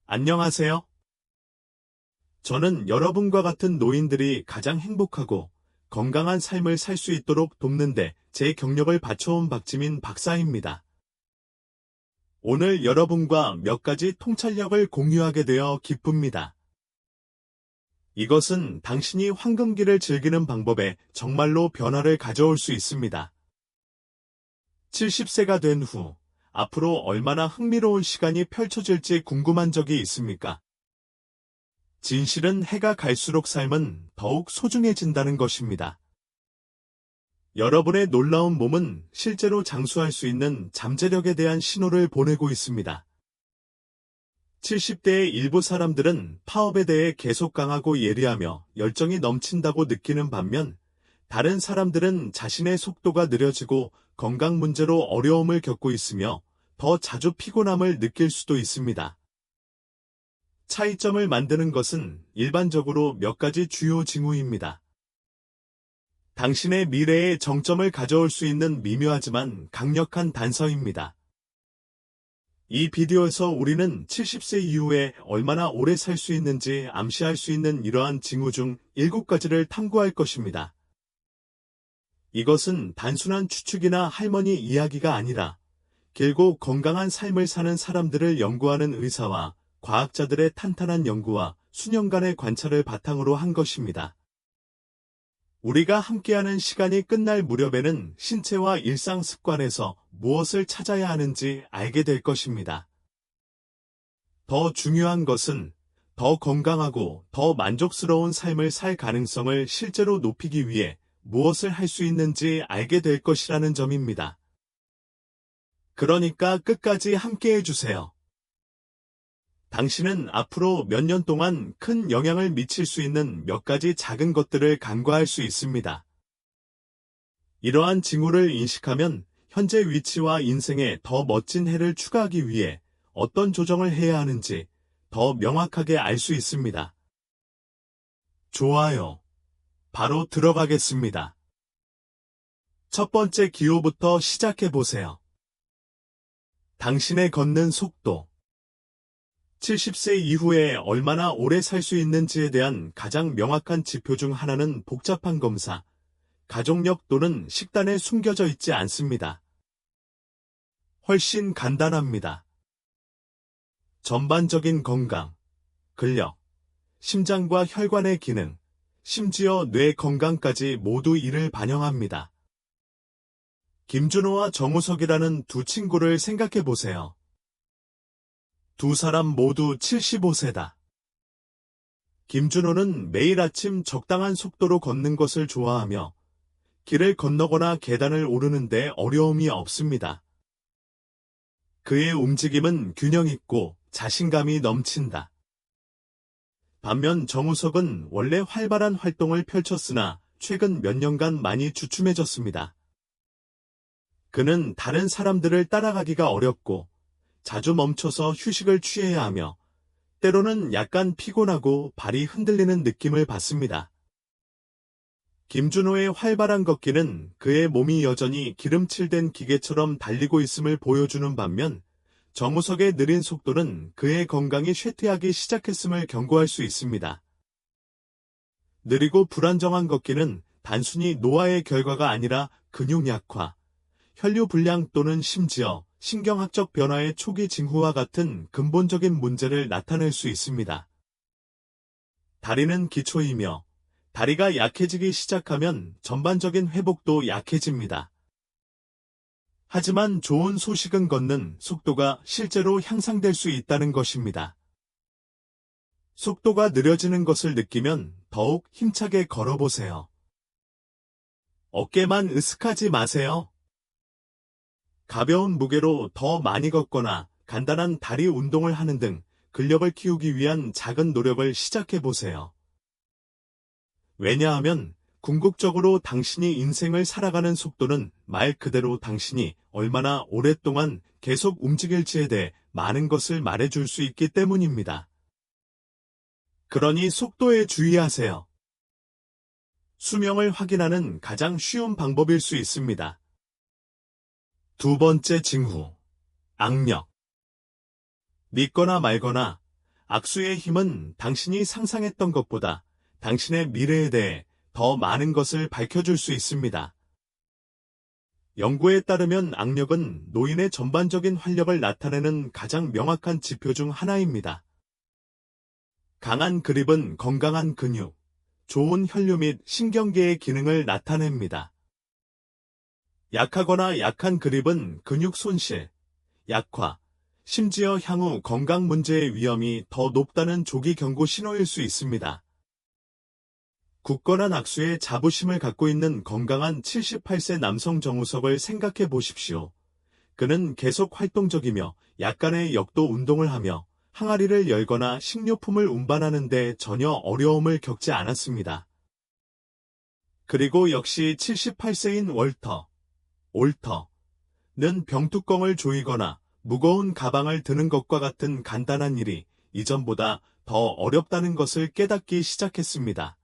안녕하세요. 저는 여러분과 같은 노인들이 가장 행복하고 건강한 삶을 살 수 있도록 돕는데 제 경력을 바쳐온 박지민 박사입니다. 오늘 여러분과 몇 가지 통찰력을 공유하게 되어 기쁩니다. 이것은 당신이 황금기를 즐기는 방법에 정말로 변화를 가져올 수 있습니다. 70세가 된 후, 앞으로 얼마나 흥미로운 시간이 펼쳐질지 궁금한 적이 있습니까? 진실은 해가 갈수록 삶은 더욱 소중해진다는 것입니다. 여러분의 놀라운 몸은 실제로 장수할 수 있는 잠재력에 대한 신호를 보내고 있습니다. 70대의 일부 사람들은 파업에 대해 계속 강하고 예리하며 열정이 넘친다고 느끼는 반면, 다른 사람들은 자신의 속도가 느려지고 건강 문제로 어려움을 겪고 있으며 더 자주 피곤함을 느낄 수도 있습니다. 차이점을 만드는 것은 일반적으로 몇 가지 주요 징후입니다. 당신의 미래에 정점을 가져올 수 있는 미묘하지만 강력한 단서입니다. 이 비디오에서 우리는 70세 이후에 얼마나 오래 살 수 있는지 암시할 수 있는 이러한 징후 중 7가지를 탐구할 것입니다. 이것은 단순한 추측이나 할머니 이야기가 아니라 길고 건강한 삶을 사는 사람들을 연구하는 의사와 과학자들의 탄탄한 연구와 수년간의 관찰을 바탕으로 한 것입니다. 우리가 함께하는 시간이 끝날 무렵에는 신체와 일상 습관에서 무엇을 찾아야 하는지 알게 될 것입니다. 더 중요한 것은 더 건강하고 더 만족스러운 삶을 살 가능성을 실제로 높이기 위해 무엇을 할 수 있는지 알게 될 것이라는 점입니다. 그러니까 끝까지 함께해 주세요. 당신은 앞으로 몇 년 동안 큰 영향을 미칠 수 있는 몇 가지 작은 것들을 간과할 수 있습니다. 이러한 징후를 인식하면 현재 위치와 인생에 더 멋진 해를 추가하기 위해 어떤 조정을 해야 하는지 더 명확하게 알 수 있습니다. 좋아요. 바로 들어가겠습니다. 첫 번째 기호부터 시작해 보세요. 당신의 걷는 속도. 70세 이후에 얼마나 오래 살 수 있는지에 대한 가장 명확한 지표 중 하나는 복잡한 검사, 가족력 또는 식단에 숨겨져 있지 않습니다. 훨씬 간단합니다. 전반적인 건강, 근력, 심장과 혈관의 기능, 심지어 뇌 건강까지 모두 이를 반영합니다. 김준호와 정우석이라는 두 친구를 생각해 보세요. 두 사람 모두 75세다. 김준호는 매일 아침 적당한 속도로 걷는 것을 좋아하며 길을 건너거나 계단을 오르는데 어려움이 없습니다. 그의 움직임은 균형 있고 자신감이 넘친다. 반면 정우석은 원래 활발한 활동을 펼쳤으나 최근 몇 년간 많이 주춤해졌습니다. 그는 다른 사람들을 따라가기가 어렵고 자주 멈춰서 휴식을 취해야 하며 때로는 약간 피곤하고 발이 흔들리는 느낌을 받습니다. 김준호의 활발한 걷기는 그의 몸이 여전히 기름칠된 기계처럼 달리고 있음을 보여주는 반면 정우석의 느린 속도는 그의 건강이 쇠퇴하기 시작했음을 경고할 수 있습니다. 느리고 불안정한 걷기는 단순히 노화의 결과가 아니라 근육 약화, 혈류 불량 또는 심지어 신경학적 변화의 초기 징후와 같은 근본적인 문제를 나타낼 수 있습니다. 다리는 기초이며 다리가 약해지기 시작하면 전반적인 회복도 약해집니다. 하지만 좋은 소식은 걷는 속도가 실제로 향상될 수 있다는 것입니다. 속도가 느려지는 것을 느끼면 더욱 힘차게 걸어보세요. 어깨만 으쓱하지 마세요. 가벼운 무게로 더 많이 걷거나 간단한 다리 운동을 하는 등 근력을 키우기 위한 작은 노력을 시작해 보세요. 왜냐하면 궁극적으로 당신이 인생을 살아가는 속도는 말 그대로 당신이 얼마나 오랫동안 계속 움직일지에 대해 많은 것을 말해줄 수 있기 때문입니다. 그러니 속도에 주의하세요. 수명을 확인하는 가장 쉬운 방법일 수 있습니다. 두 번째 징후, 악력. 믿거나 말거나 악수의 힘은 당신이 상상했던 것보다 당신의 미래에 대해 더 많은 것을 밝혀줄 수 있습니다. 연구에 따르면 악력은 노인의 전반적인 활력을 나타내는 가장 명확한 지표 중 하나입니다. 강한 그립은 건강한 근육, 좋은 혈류 및 신경계의 기능을 나타냅니다. 약하거나 약한 그립은 근육 손실, 약화, 심지어 향후 건강 문제의 위험이 더 높다는 조기 경고 신호일 수 있습니다. 굳건한 악수에 자부심을 갖고 있는 건강한 78세 남성 정우석을 생각해 보십시오. 그는 계속 활동적이며 약간의 역도 운동을 하며 항아리를 열거나 식료품을 운반하는 데 전혀 어려움을 겪지 않았습니다. 그리고 역시 78세인 올터는 병뚜껑을 조이거나 무거운 가방을 드는 것과 같은 간단한 일이 이전보다 더 어렵다는 것을 깨닫기 시작했습니다.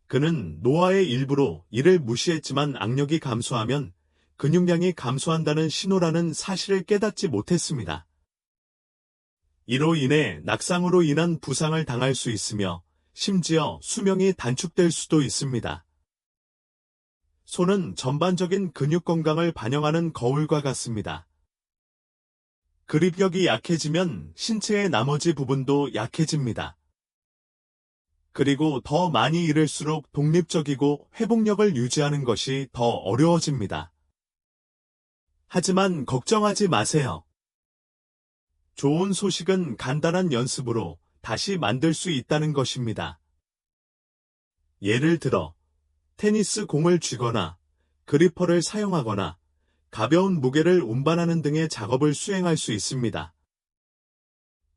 그는 노화의 일부로 이를 무시했지만 악력이 감소하면 근육량이 감소한다는 신호라는 사실을 깨닫지 못했습니다. 이로 인해 낙상으로 인한 부상을 당할 수 있으며 심지어 수명이 단축될 수도 있습니다. 손은 전반적인 근육 건강을 반영하는 거울과 같습니다. 그립력이 약해지면 신체의 나머지 부분도 약해집니다. 그리고 더 많이 잃을수록 독립적이고 회복력을 유지하는 것이 더 어려워집니다. 하지만 걱정하지 마세요. 좋은 소식은 간단한 연습으로 다시 만들 수 있다는 것입니다. 예를 들어, 테니스 공을 쥐거나 그리퍼를 사용하거나 가벼운 무게를 운반하는 등의 작업을 수행할 수 있습니다.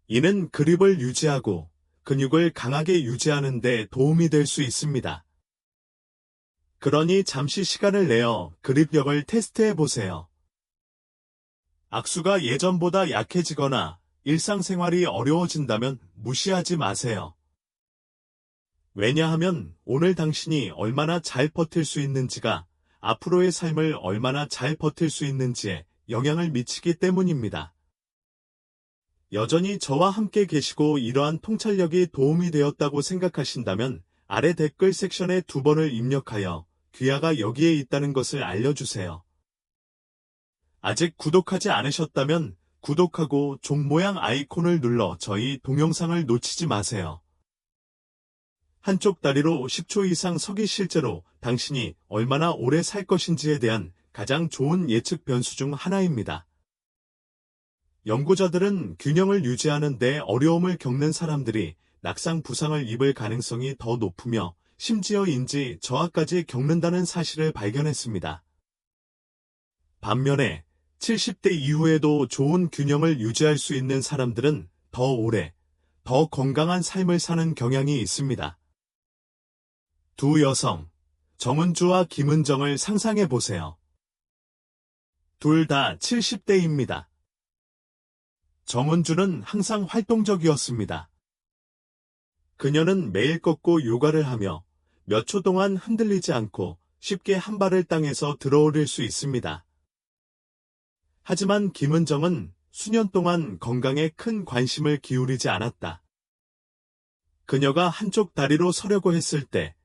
이는 그립을 유지하고 근육을 강하게 유지하는 데 도움이 될 수 있습니다. 그러니 잠시 시간을 내어 그립력을 테스트해 보세요. 악수가 예전보다 약해지거나 일상생활이 어려워진다면 무시하지 마세요. 왜냐하면 오늘 당신이 얼마나 잘 버틸 수 있는지가 앞으로의 삶을 얼마나 잘 버틸 수 있는지에 영향을 미치기 때문입니다. 여전히 저와 함께 계시고 이러한 통찰력이 도움이 되었다고 생각하신다면 아래 댓글 섹션에 2번을 입력하여 귀하가 여기에 있다는 것을 알려주세요. 아직 구독하지 않으셨다면 구독하고 종 모양 아이콘을 눌러 저희 동영상을 놓치지 마세요. 한쪽 다리로 10초 이상 서기 실제로 당신이 얼마나 오래 살 것인지에 대한 가장 좋은 예측 변수 중 하나입니다. 연구자들은 균형을 유지하는 데 어려움을 겪는 사람들이 낙상 부상을 입을 가능성이 더 높으며 심지어 인지 저하까지 겪는다는 사실을 발견했습니다. 반면에 70대 이후에도 좋은 균형을 유지할 수 있는 사람들은 더 오래, 더 건강한 삶을 사는 경향이 있습니다. 두 여성, 정은주와 김은정을 상상해 보세요. 둘 다 70대입니다. 정은주는 항상 활동적이었습니다. 그녀는 매일 걷고 요가를 하며 몇 초 동안 흔들리지 않고 쉽게 한 발을 땅에서 들어올릴 수 있습니다. 하지만 김은정은 수년 동안 건강에 큰 관심을 기울이지 않았다. 그녀가 한쪽 다리로 서려고 했을 때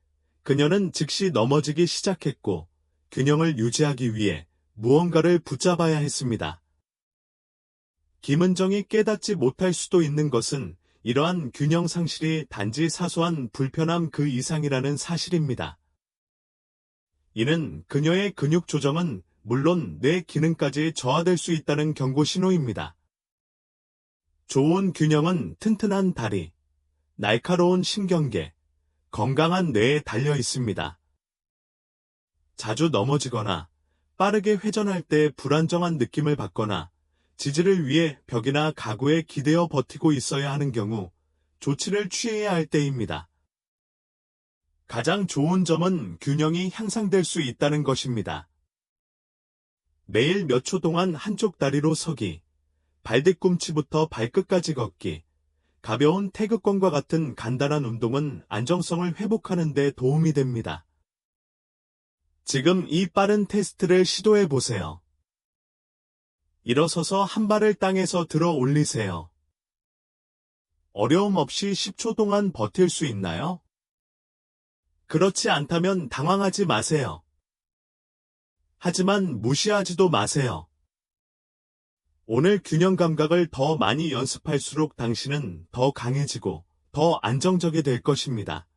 그녀는 즉시 넘어지기 시작했고 균형을 유지하기 위해 무언가를 붙잡아야 했습니다. 김은정이 깨닫지 못할 수도 있는 것은 이러한 균형 상실이 단지 사소한 불편함 그 이상이라는 사실입니다. 이는 그녀의 근육 조정은 물론 뇌 기능까지 저하될 수 있다는 경고 신호입니다. 좋은 균형은 튼튼한 다리, 날카로운 신경계, 건강한 뇌에 달려 있습니다. 자주 넘어지거나 빠르게 회전할 때 불안정한 느낌을 받거나 지지를 위해 벽이나 가구에 기대어 버티고 있어야 하는 경우 조치를 취해야 할 때입니다. 가장 좋은 점은 균형이 향상될 수 있다는 것입니다. 매일 몇 초 동안 한쪽 다리로 서기, 발뒤꿈치부터 발끝까지 걷기, 가벼운 태극권과 같은 간단한 운동은 안정성을 회복하는 데 도움이 됩니다. 지금 이 빠른 테스트를 시도해 보세요. 일어서서 한 발을 땅에서 들어 올리세요. 어려움 없이 10초 동안 버틸 수 있나요? 그렇지 않다면 당황하지 마세요. 하지만 무시하지도 마세요. 오늘 균형 감각을 더 많이 연습할수록 당신은 더 강해지고 더 안정적이 될 것입니다.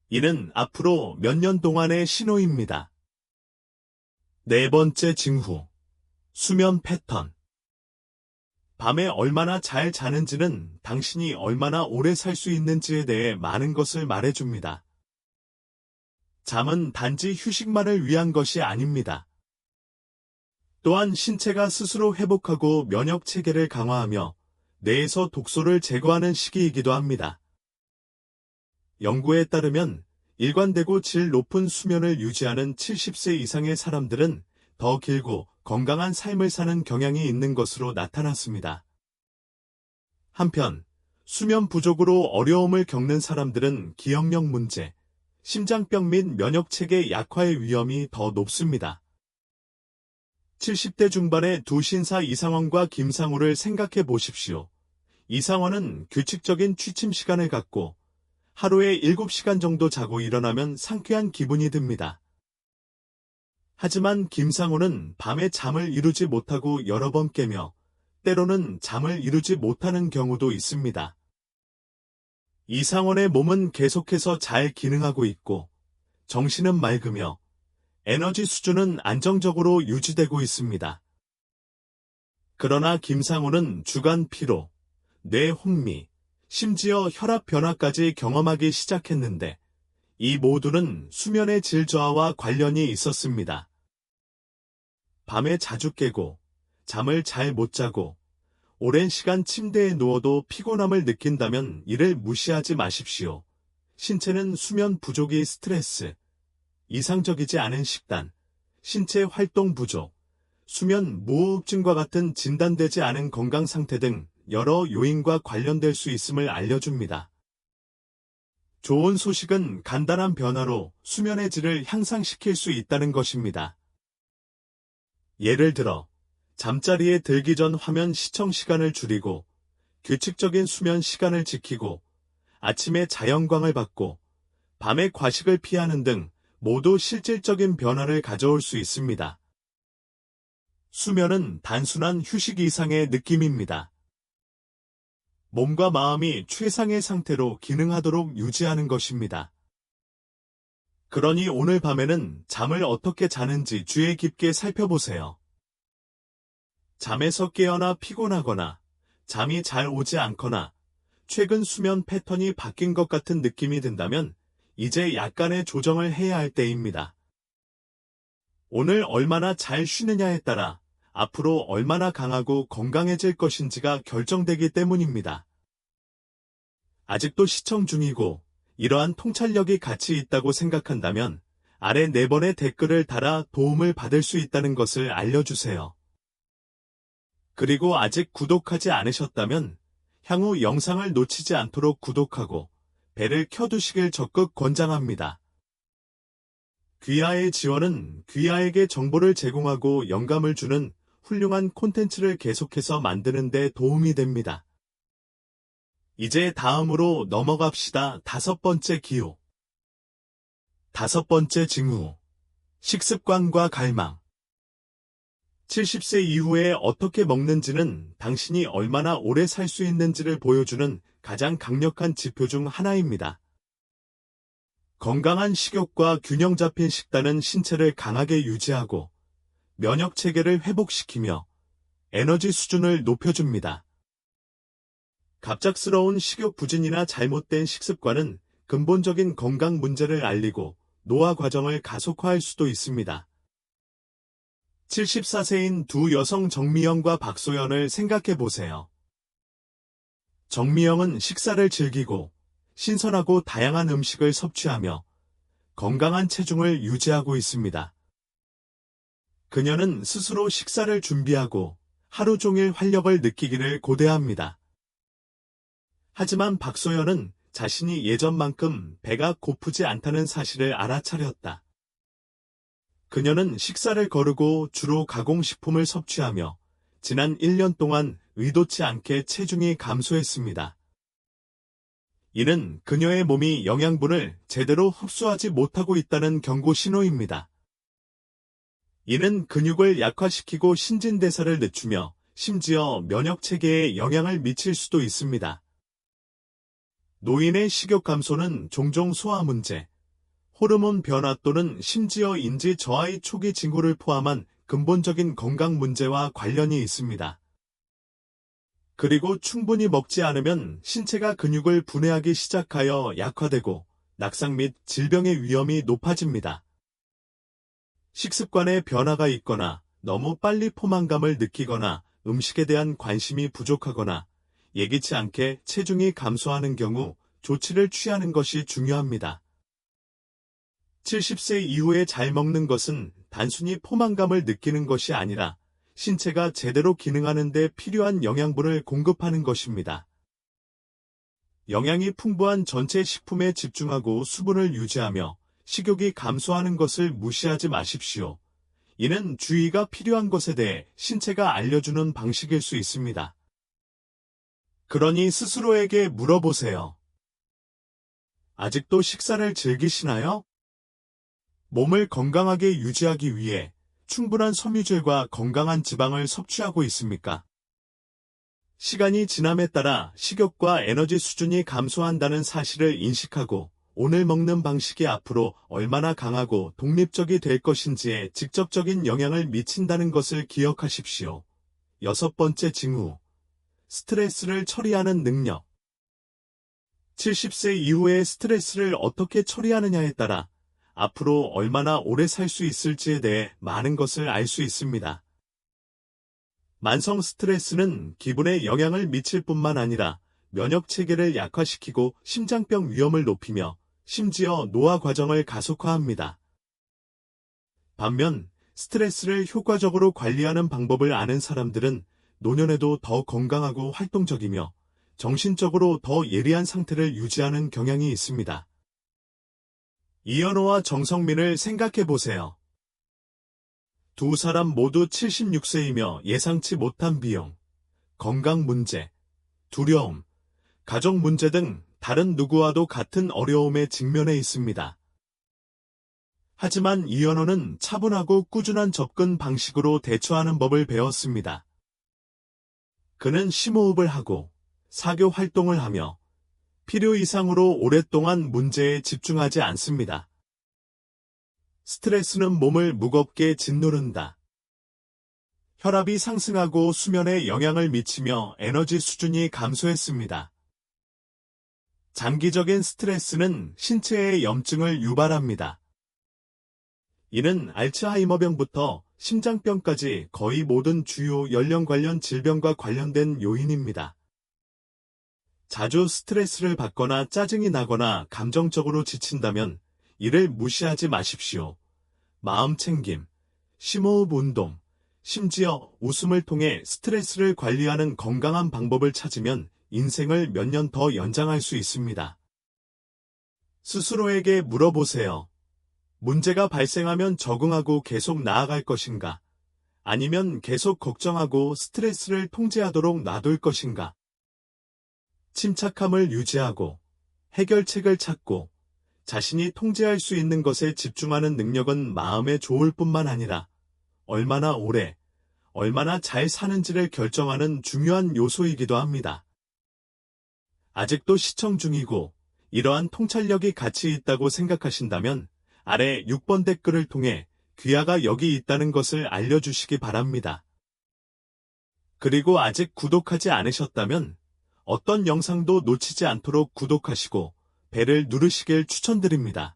이는 앞으로 몇 년 동안의 신호입니다. 네 번째 징후. 수면 패턴. 밤에 얼마나 잘 자는지는 당신이 얼마나 오래 살 수 있는지에 대해 많은 것을 말해줍니다. 잠은 단지 휴식만을 위한 것이 아닙니다. 또한 신체가 스스로 회복하고 면역 체계를 강화하며 뇌에서 독소를 제거하는 시기이기도 합니다. 연구에 따르면 일관되고 질 높은 수면을 유지하는 70세 이상의 사람들은 더 길고 건강한 삶을 사는 경향이 있는 것으로 나타났습니다. 한편, 수면 부족으로 어려움을 겪는 사람들은 기억력 문제, 심장병 및 면역체계 약화의 위험이 더 높습니다. 70대 중반의 두 신사 이상원과 김상우를 생각해 보십시오. 이상원은 규칙적인 취침 시간을 갖고 하루에 7시간 정도 자고 일어나면 상쾌한 기분이 듭니다. 하지만 김상우는 밤에 잠을 이루지 못하고 여러 번 깨며 때로는 잠을 이루지 못하는 경우도 있습니다. 이상원의 몸은 계속해서 잘 기능하고 있고 정신은 맑으며 에너지 수준은 안정적으로 유지되고 있습니다. 그러나 김상우는 주간 피로, 뇌 혼미, 심지어 혈압 변화까지 경험하기 시작했는데 이 모두는 수면의 질 저하와 관련이 있었습니다. 밤에 자주 깨고 잠을 잘 못 자고 오랜 시간 침대에 누워도 피곤함을 느낀다면 이를 무시하지 마십시오. 신체는 수면 부족이 스트레스, 이상적이지 않은 식단, 신체 활동 부족, 수면 무호흡증과 같은 진단되지 않은 건강 상태 등 여러 요인과 관련될 수 있음을 알려줍니다. 좋은 소식은 간단한 변화로 수면의 질을 향상시킬 수 있다는 것입니다. 예를 들어, 잠자리에 들기 전 화면 시청 시간을 줄이고, 규칙적인 수면 시간을 지키고, 아침에 자연광을 받고, 밤에 과식을 피하는 등 모두 실질적인 변화를 가져올 수 있습니다. 수면은 단순한 휴식 이상의 느낌입니다. 몸과 마음이 최상의 상태로 기능하도록 유지하는 것입니다. 그러니 오늘 밤에는 잠을 어떻게 자는지 주의 깊게 살펴보세요. 잠에서 깨어나 피곤하거나 잠이 잘 오지 않거나 최근 수면 패턴이 바뀐 것 같은 느낌이 든다면 이제 약간의 조정을 해야 할 때입니다. 오늘 얼마나 잘 쉬느냐에 따라 앞으로 얼마나 강하고 건강해질 것인지가 결정되기 때문입니다. 아직도 시청 중이고 이러한 통찰력이 가치 있다고 생각한다면 아래 4번의 댓글을 달아 도움을 받을 수 있다는 것을 알려주세요. 그리고 아직 구독하지 않으셨다면 향후 영상을 놓치지 않도록 구독하고 벨을 켜두시길 적극 권장합니다. 귀하의 지원은 귀하에게 정보를 제공하고 영감을 주는 훌륭한 콘텐츠를 계속해서 만드는 데 도움이 됩니다. 이제 다음으로 넘어갑시다. 5번째 기호. 5번째 징후. 식습관과 갈망. 70세 이후에 어떻게 먹는지는 당신이 얼마나 오래 살 수 있는지를 보여주는 가장 강력한 지표 중 하나입니다. 건강한 식욕과 균형 잡힌 식단은 신체를 강하게 유지하고 면역 체계를 회복시키며 에너지 수준을 높여줍니다. 갑작스러운 식욕 부진이나 잘못된 식습관은 근본적인 건강 문제를 알리고 노화 과정을 가속화할 수도 있습니다. 74세인 두 여성 정미영과 박소연을 생각해 보세요. 정미영은 식사를 즐기고 신선하고 다양한 음식을 섭취하며 건강한 체중을 유지하고 있습니다. 그녀는 스스로 식사를 준비하고 하루 종일 활력을 느끼기를 고대합니다. 하지만 박소연은 자신이 예전만큼 배가 고프지 않다는 사실을 알아차렸다. 그녀는 식사를 거르고 주로 가공식품을 섭취하며 지난 1년 동안 의도치 않게 체중이 감소했습니다. 이는 그녀의 몸이 영양분을 제대로 흡수하지 못하고 있다는 경고 신호입니다. 이는 근육을 약화시키고 신진대사를 늦추며 심지어 면역체계에 영향을 미칠 수도 있습니다. 노인의 식욕 감소는 종종 소화 문제, 호르몬 변화 또는 심지어 인지 저하의 초기 징후를 포함한 근본적인 건강 문제와 관련이 있습니다. 그리고 충분히 먹지 않으면 신체가 근육을 분해하기 시작하여 약화되고 낙상 및 질병의 위험이 높아집니다. 식습관에 변화가 있거나 너무 빨리 포만감을 느끼거나 음식에 대한 관심이 부족하거나 예기치 않게 체중이 감소하는 경우 조치를 취하는 것이 중요합니다. 70세 이후에 잘 먹는 것은 단순히 포만감을 느끼는 것이 아니라 신체가 제대로 기능하는 데 필요한 영양분을 공급하는 것입니다. 영양이 풍부한 전체 식품에 집중하고 수분을 유지하며 식욕이 감소하는 것을 무시하지 마십시오. 이는 주의가 필요한 것에 대해 신체가 알려주는 방식일 수 있습니다. 그러니 스스로에게 물어보세요. 아직도 식사를 즐기시나요? 몸을 건강하게 유지하기 위해 충분한 섬유질과 건강한 지방을 섭취하고 있습니까? 시간이 지남에 따라 식욕과 에너지 수준이 감소한다는 사실을 인식하고 오늘 먹는 방식이 앞으로 얼마나 강하고 독립적이 될 것인지에 직접적인 영향을 미친다는 것을 기억하십시오. 6번째 징후. 스트레스를 처리하는 능력. 70세 이후의 스트레스를 어떻게 처리하느냐에 따라 앞으로 얼마나 오래 살 수 있을지에 대해 많은 것을 알 수 있습니다. 만성 스트레스는 기분에 영향을 미칠 뿐만 아니라 면역 체계를 약화시키고 심장병 위험을 높이며 심지어 노화 과정을 가속화합니다. 반면 스트레스를 효과적으로 관리하는 방법을 아는 사람들은 노년에도 더 건강하고 활동적이며 정신적으로 더 예리한 상태를 유지하는 경향이 있습니다. 이현호와 정성민을 생각해 보세요. 두 사람 모두 76세이며 예상치 못한 비용, 건강 문제, 두려움, 가족 문제 등 다른 누구와도 같은 어려움에 직면해 있습니다. 하지만 이현호는 차분하고 꾸준한 접근 방식으로 대처하는 법을 배웠습니다. 그는 심호흡을 하고 사교 활동을 하며 필요 이상으로 오랫동안 문제에 집중하지 않습니다. 스트레스는 몸을 무겁게 짓누른다. 혈압이 상승하고 수면에 영향을 미치며 에너지 수준이 감소했습니다. 장기적인 스트레스는 신체의 염증을 유발합니다. 이는 알츠하이머병부터 심장병까지 거의 모든 주요 연령 관련 질병과 관련된 요인입니다. 자주 스트레스를 받거나 짜증이 나거나 감정적으로 지친다면 이를 무시하지 마십시오. 마음 챙김, 심호흡 운동, 심지어 웃음을 통해 스트레스를 관리하는 건강한 방법을 찾으면 인생을 몇 년 더 연장할 수 있습니다. 스스로에게 물어보세요. 문제가 발생하면 적응하고 계속 나아갈 것인가? 아니면 계속 걱정하고 스트레스를 통제하도록 놔둘 것인가? 침착함을 유지하고 해결책을 찾고 자신이 통제할 수 있는 것에 집중하는 능력은 마음에 좋을 뿐만 아니라 얼마나 오래, 얼마나 잘 사는지를 결정하는 중요한 요소이기도 합니다. 아직도 시청 중이고 이러한 통찰력이 가치 있다고 생각하신다면 아래 6번 댓글을 통해 귀하가 여기 있다는 것을 알려주시기 바랍니다. 그리고 아직 구독하지 않으셨다면 어떤 영상도 놓치지 않도록 구독하시고 벨을 누르시길 추천드립니다.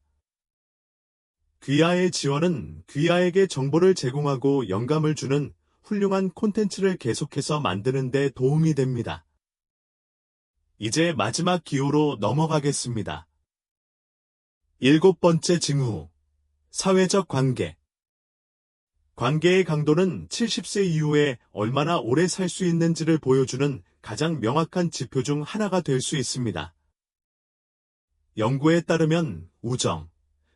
귀하의 지원은 귀하에게 정보를 제공하고 영감을 주는 훌륭한 콘텐츠를 계속해서 만드는 데 도움이 됩니다. 이제 마지막 기호로 넘어가겠습니다. 7번째 징후, 사회적 관계. 관계의 강도는 70세 이후에 얼마나 오래 살 수 있는지를 보여주는 가장 명확한 지표 중 하나가 될 수 있습니다. 연구에 따르면 우정,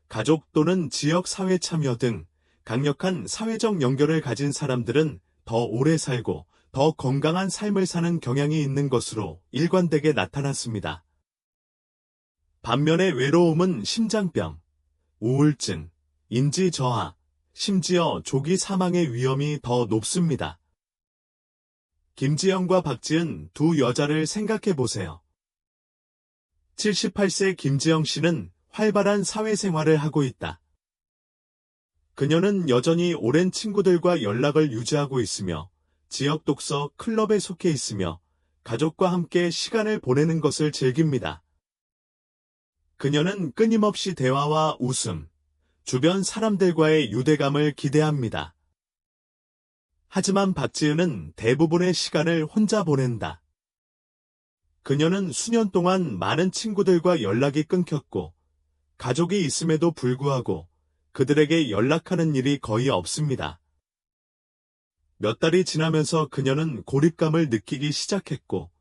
가족 또는 지역 사회 참여 등 강력한 사회적 연결을 가진 사람들은 더 오래 살고 더 건강한 삶을 사는 경향이 있는 것으로 일관되게 나타났습니다. 반면에 외로움은 심장병, 우울증, 인지 저하, 심지어 조기 사망의 위험이 더 높습니다. 김지영과 박지은 두 여자를 생각해 보세요. 78세 김지영 씨는 활발한 사회생활을 하고 있다. 그녀는 여전히 오랜 친구들과 연락을 유지하고 있으며 지역 독서 클럽에 속해 있으며 가족과 함께 시간을 보내는 것을 즐깁니다. 그녀는 끊임없이 대화와 웃음, 주변 사람들과의 유대감을 기대합니다. 하지만 박지은은 대부분의 시간을 혼자 보낸다. 그녀는 수년 동안 많은 친구들과 연락이 끊겼고 가족이 있음에도 불구하고 그들에게 연락하는 일이 거의 없습니다. 몇 달이 지나면서 그녀는 고립감을 느끼기 시작했고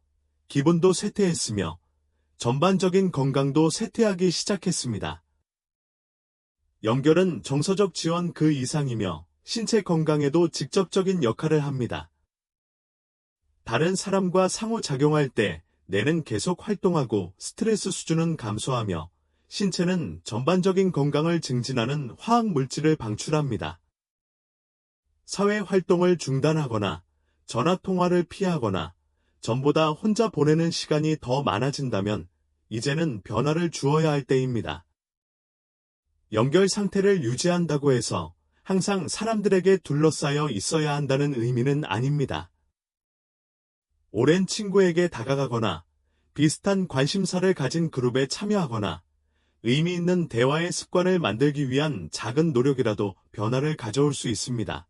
기분도 쇠퇴했으며 전반적인 건강도 쇠퇴하기 시작했습니다. 연결은 정서적 지원 그 이상이며 신체 건강에도 직접적인 역할을 합니다. 다른 사람과 상호작용할 때 뇌는 계속 활동하고 스트레스 수준은 감소하며 신체는 전반적인 건강을 증진하는 화학 물질을 방출합니다. 사회 활동을 중단하거나 전화 통화를 피하거나 전보다 혼자 보내는 시간이 더 많아진다면 이제는 변화를 주어야 할 때입니다. 연결 상태를 유지한다고 해서 항상 사람들에게 둘러싸여 있어야 한다는 의미는 아닙니다. 오랜 친구에게 다가가거나 비슷한 관심사를 가진 그룹에 참여하거나 의미 있는 대화의 습관을 만들기 위한 작은 노력이라도 변화를 가져올 수 있습니다.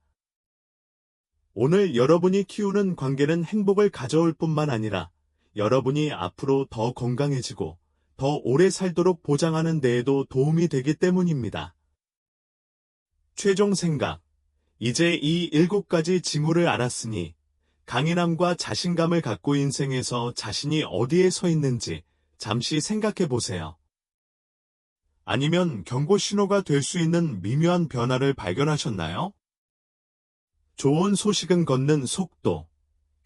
오늘 여러분이 키우는 관계는 행복을 가져올 뿐만 아니라 여러분이 앞으로 더 건강해지고 더 오래 살도록 보장하는 데에도 도움이 되기 때문입니다. 최종 생각. 이제 이 7가지 징후를 알았으니 강인함과 자신감을 갖고 인생에서 자신이 어디에 서 있는지 잠시 생각해 보세요. 아니면 경고 신호가 될 수 있는 미묘한 변화를 발견하셨나요? 좋은 소식은 걷는 속도,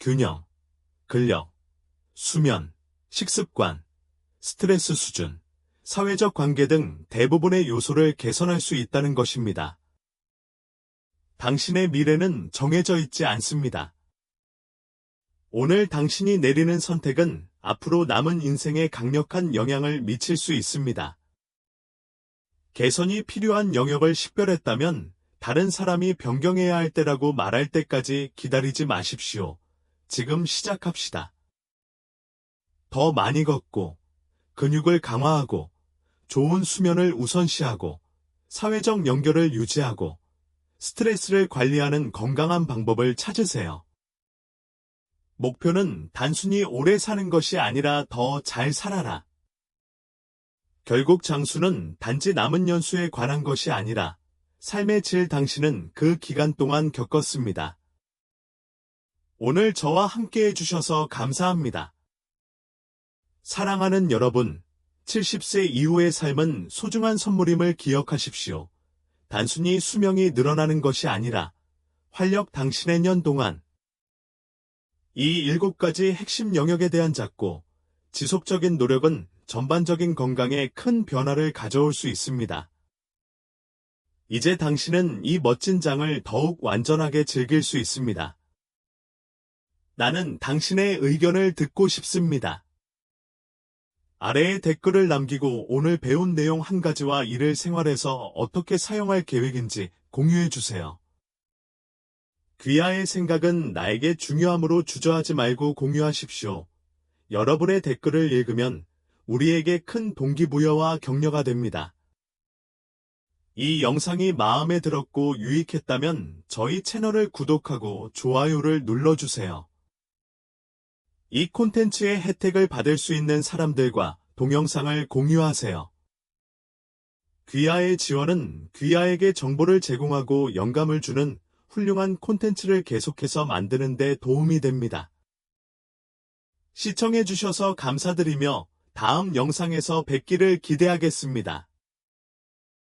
균형, 근력, 수면, 식습관, 스트레스 수준, 사회적 관계 등 대부분의 요소를 개선할 수 있다는 것입니다. 당신의 미래는 정해져 있지 않습니다. 오늘 당신이 내리는 선택은 앞으로 남은 인생에 강력한 영향을 미칠 수 있습니다. 개선이 필요한 영역을 식별했다면 다른 사람이 변경해야 할 때라고 말할 때까지 기다리지 마십시오. 지금 시작합시다. 더 많이 걷고, 근육을 강화하고, 좋은 수면을 우선시하고, 사회적 연결을 유지하고, 스트레스를 관리하는 건강한 방법을 찾으세요. 목표는 단순히 오래 사는 것이 아니라 더 잘 살아라. 결국 장수는 단지 남은 연수에 관한 것이 아니라 삶의 질 당신은 그 기간 동안 겪었습니다. 오늘 저와 함께 해주셔서 감사합니다. 사랑하는 여러분, 70세 이후의 삶은 소중한 선물임을 기억하십시오. 단순히 수명이 늘어나는 것이 아니라 활력 당신의 년 동안 이 7가지 핵심 영역에 대한 작고 지속적인 노력은 전반적인 건강에 큰 변화를 가져올 수 있습니다. 이제 당신은 이 멋진 장을 더욱 완전하게 즐길 수 있습니다. 나는 당신의 의견을 듣고 싶습니다. 아래에 댓글을 남기고 오늘 배운 내용 한 가지와 이를 생활에서 어떻게 사용할 계획인지 공유해 주세요. 귀하의 생각은 나에게 중요함으로 주저하지 말고 공유하십시오. 여러분의 댓글을 읽으면 우리에게 큰 동기부여와 격려가 됩니다. 이 영상이 마음에 들었고 유익했다면 저희 채널을 구독하고 좋아요를 눌러주세요. 이 콘텐츠의 혜택을 받을 수 있는 사람들과 동영상을 공유하세요. 귀하의 지원은 귀하에게 정보를 제공하고 영감을 주는 훌륭한 콘텐츠를 계속해서 만드는 데 도움이 됩니다. 시청해주셔서 감사드리며 다음 영상에서 뵙기를 기대하겠습니다.